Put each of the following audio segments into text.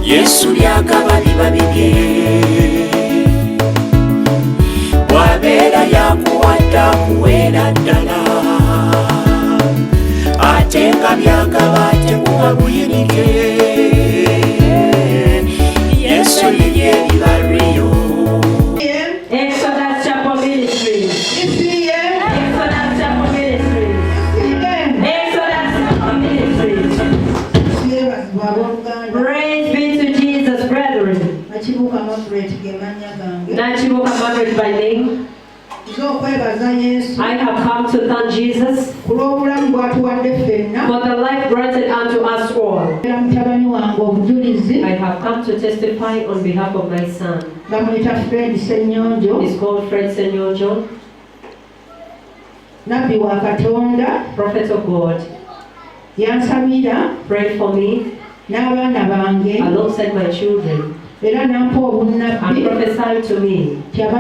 Yesu lyagaba bibabibye bw'abeera yakuwadde kuweera ddala ate nga byagaba tekuba buyinike Yesu lirye ebibalweyo. Exodus Chapel Ministry. Exodus Chapel Ministry. Exodus Chapel Ministry. Praise be to Jesus, brethren. Nakibuka Margaret by name. I have come to thank Jesus for the life granted unto us all. I have come to testify on behalf of my son. He's called Fred Senyojo, prophet of God. Pray for me alongside my children. And prophesy to me that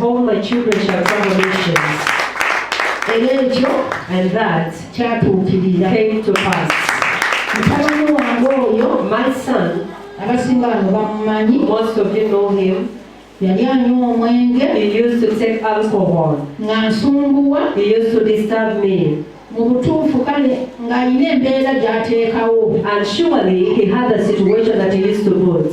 all my children shall travel nations. And that came to pass. My son, most of you know him. He used to take alcohol. He used to disturb me. And surely he had a situation that he used to put.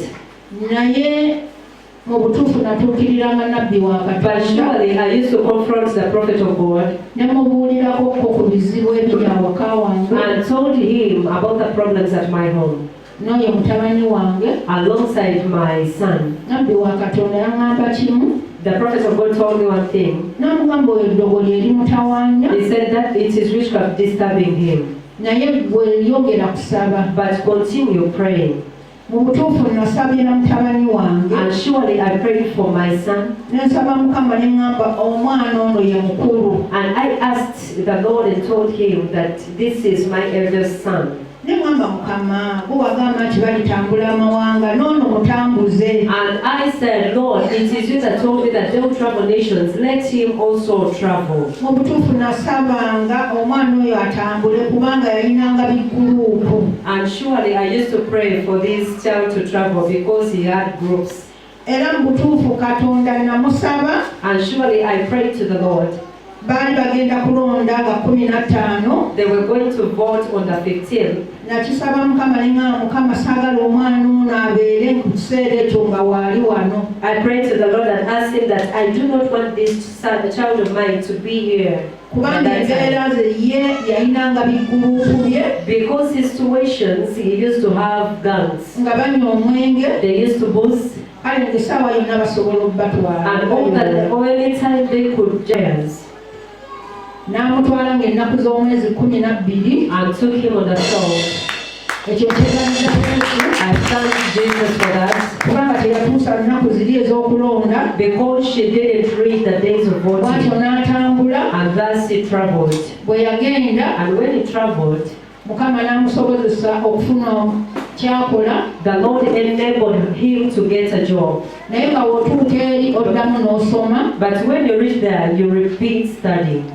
But surely I used to confront the prophet of God and told him about the problems at my home alongside my son. The prophet of God told me one thing. He said that it is witchcraft disturbing him. But continue praying. And surely I prayed for my son. And I asked the Lord and told him that this is my eldest son. And I said, Lord, it is you that told me that they will travel nations. Let him also travel. And surely I used to pray for this child to travel because he had groups. And surely I prayed to the Lord. They were going to vote on the 15th. I prayed to the Lord and asked him that I do not want this child of mine to be here. Because his situations, he used to have guns. They used to boost. And all that, any time they could jazz. And took him on the soul. I thank Jesus for that. Because she didn't read the days of voting. And thus he traveled. And when he traveled, the Lord enabled him to get a job. But when you reach there, you repeat studying.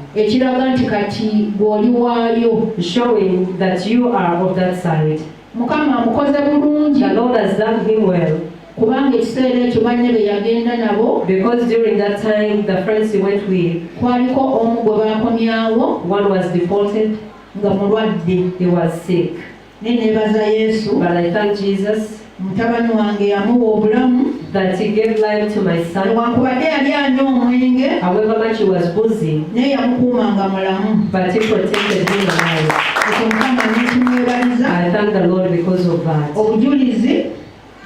Showing that you are of that side. The Lord has done him well. Because during that time, the friends he went with, one was deported, he was sick. But I thank Jesus that he gave life to my son. However much he was busy, but he protected him alive. I thank the Lord because of that.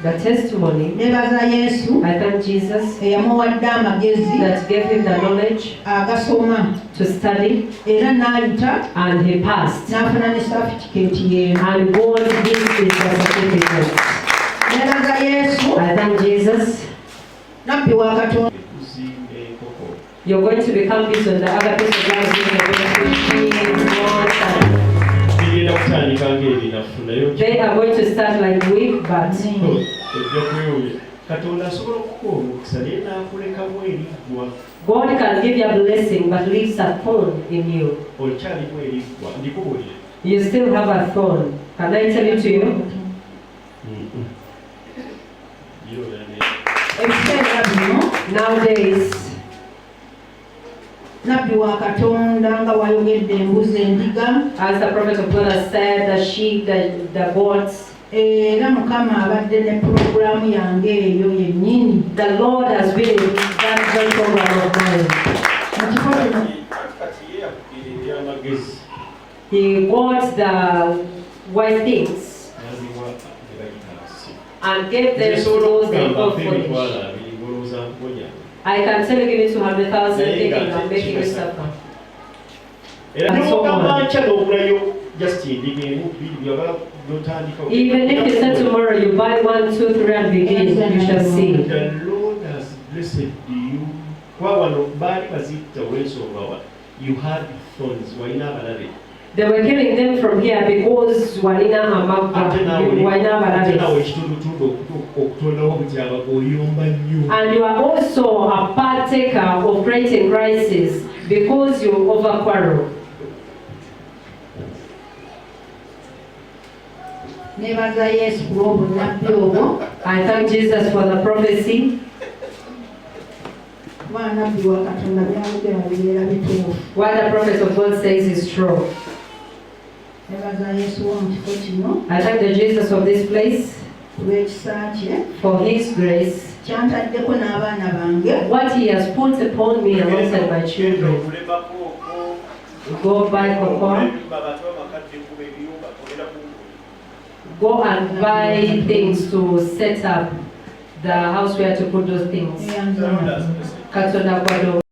The testimony, I thank Jesus that gave him the knowledge to study, and he passed. And God gives his certificate. I thank Jesus. You're going to become this on the other piece of life. They are going to start like week, but God can give you a blessing, but leaves a thorn in you. You still have a thorn. Can I tell it to you? ebiseera bino Nowadays, nabbi wa Katonda nga wayogedde embuzi endiga as the prophet of God has said, the sheep, the goats, era Mukama abadde ne pulogulaamu yange eyo yennyini the Lord has been in that very program of mine. mu kifo kino He got the white things and gave them to those that call foolish. I can tell you, give it 200,000 thinking I'm making you suffer. Even if you said tomorrow you buy 1, 2, 3 and begin, you shall see. The Lord has blessed you. You had thorns. They were killing them from here because Walina Amaka, and you are also a partaker of creating crisis because you over quarrel. nebaza Yesu ku lw'obunnabbi obwo I thank Jesus for the prophecy. kuba nabbi wa Katonda byayogera bibeera bituufu. What the prophet of God says is true. Nebaza Yesu w'omu kifo kino I thank the Jesus of this place ku lw'ekisa kye for his grace. kyantaddeko n'abaana bange What he has put upon me alongside my children. Go buy cocoa. Go and buy things to set up the house where to put those things. eyanzana Katonda kwado.